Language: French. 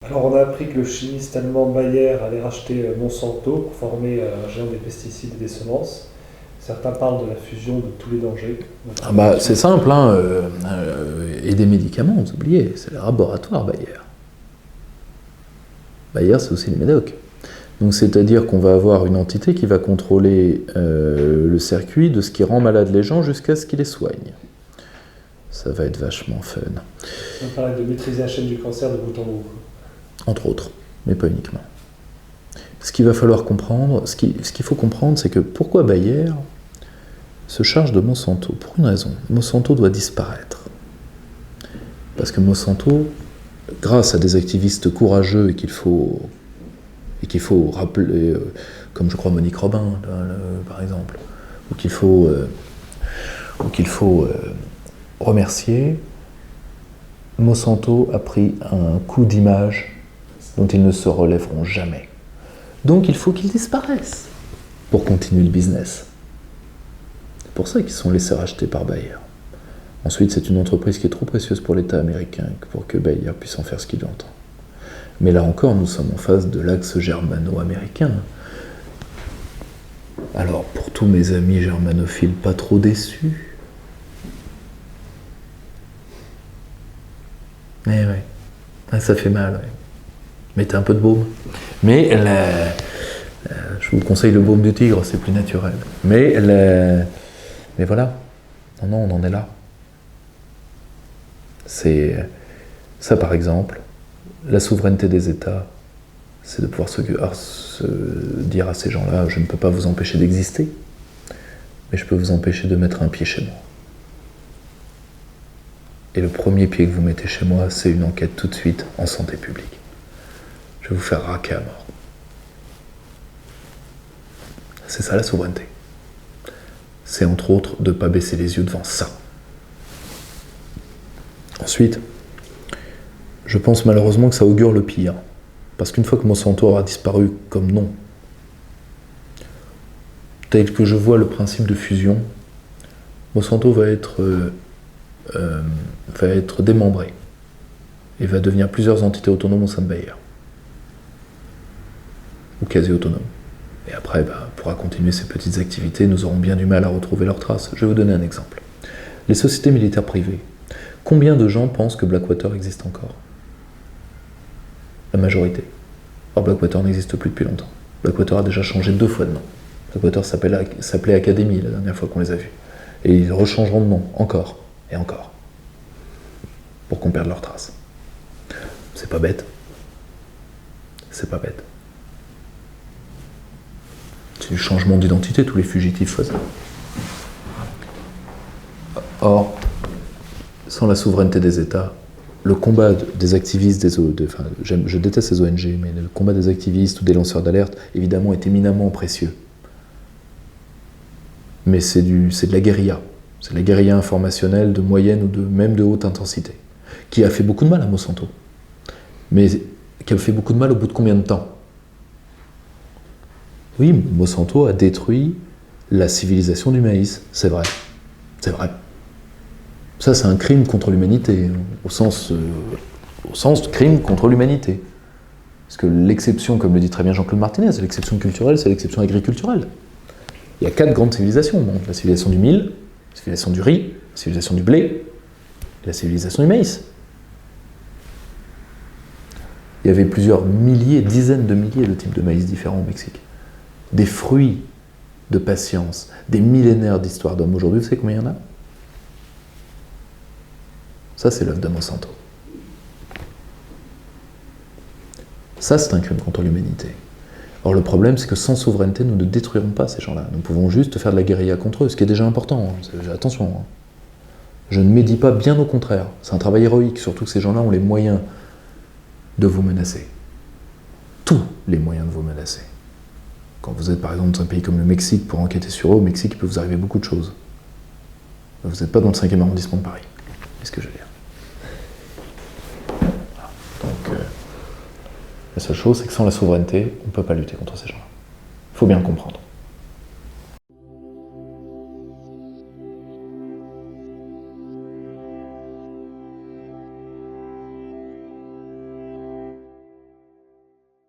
Alors, on a appris que le chimiste allemand Bayer allait racheter Monsanto pour former un géant des pesticides et des semences. Certains parlent de la fusion de tous les dangers. Ah bah, c'est simple, hein, et des médicaments, vous oubliez, c'est le laboratoire Bayer. Bayer, c'est aussi les médocs. Donc, c'est-à-dire qu'on va avoir une entité qui va contrôler le circuit de ce qui rend malade les gens jusqu'à ce qu'ils les soignent. Ça va être vachement fun. On parle de maîtriser la chaîne du cancer de bout en bout. Entre autres, mais pas uniquement. Ce qu'il va falloir comprendre, ce qu'il faut comprendre, c'est que pourquoi Bayer se charge de Monsanto? Pour une raison, Monsanto doit disparaître. Parce que Monsanto, grâce à des activistes courageux et qu'il faut rappeler, comme je crois Monique Robin, par exemple, ou qu'il faut remercier, Monsanto a pris un coup d'image dont ils ne se relèveront jamais. Donc il faut qu'ils disparaissent pour continuer le business. C'est pour ça qu'ils sont laissés racheter par Bayer. Ensuite, c'est une entreprise qui est trop précieuse pour l'État américain pour que Bayer puisse en faire ce qu'il entend. Mais là encore, nous sommes en face de l'axe germano-américain. Alors, pour tous mes amis germanophiles pas trop déçus, ouais, ça fait mal, ouais. Mettez un peu de baume. Mais je vous conseille le baume du tigre, c'est plus naturel. Mais voilà. Non, on en est là. C'est ça, par exemple, la souveraineté des États, c'est de pouvoir se dire à ces gens-là, je ne peux pas vous empêcher d'exister, mais je peux vous empêcher de mettre un pied chez moi. Et le premier pied que vous mettez chez moi, c'est une enquête tout de suite en santé publique. Je vais vous faire raquer à mort. C'est ça la souveraineté. C'est entre autres de ne pas baisser les yeux devant ça. Ensuite, je pense malheureusement que ça augure le pire. Parce qu'une fois que Monsanto aura disparu comme nom, tel que je vois le principe de fusion, Monsanto va être démembré et va devenir plusieurs entités autonomes au sein de Bayer. Ou quasi autonomes. Et après, pourra continuer ses petites activités, nous aurons bien du mal à retrouver leurs traces. Je vais vous donner un exemple. Les sociétés militaires privées. Combien de gens pensent que Blackwater existe encore? La majorité. Or, Blackwater n'existe plus depuis longtemps. Blackwater a déjà changé 2 fois de nom. Blackwater s'appelait Academy la dernière fois qu'on les a vus. Et ils rechangeront de nom, encore et encore. Pour qu'on perde leurs traces. C'est pas bête. C'est pas bête. C'est du changement d'identité, tous les fugitifs faisaient. Or, sans la souveraineté des États, le combat des activistes, je déteste ces ONG, mais le combat des activistes ou des lanceurs d'alerte, évidemment, est éminemment précieux. Mais c'est de la guérilla. C'est de la guérilla informationnelle de moyenne ou même de haute intensité, qui a fait beaucoup de mal à Monsanto. Mais qui a fait beaucoup de mal au bout de combien de temps? Oui, Monsanto a détruit la civilisation du maïs, c'est vrai. C'est vrai. Ça, c'est un crime contre l'humanité, au sens de crime contre l'humanité. Parce que l'exception, comme le dit très bien Jean-Claude Martinez, l'exception culturelle, c'est l'exception agriculturelle. Il y a 4 grandes civilisations au monde. La civilisation du mil, la civilisation du riz, la civilisation du blé, et la civilisation du maïs. Il y avait plusieurs milliers, dizaines de milliers de types de maïs différents au Mexique. Des fruits de patience, des millénaires d'histoire d'homme. Aujourd'hui, vous savez combien il y en a? Ça, c'est l'œuvre de Monsanto. Ça, c'est un crime contre l'humanité. Or, le problème, c'est que sans souveraineté, nous ne détruirons pas ces gens-là. Nous pouvons juste faire de la guérilla contre eux, ce qui est déjà important. Attention. Hein. Je ne médis pas, bien au contraire. C'est un travail héroïque, surtout que ces gens-là ont les moyens de vous menacer. Tous les moyens de vous menacer. Quand vous êtes par exemple dans un pays comme le Mexique pour enquêter sur eux, au Mexique, il peut vous arriver beaucoup de choses. Vous n'êtes pas dans le 5e arrondissement de Paris. C'est ce que je veux dire. Voilà. Donc, la seule chose, c'est que sans la souveraineté, on ne peut pas lutter contre ces gens-là. Il faut bien le comprendre.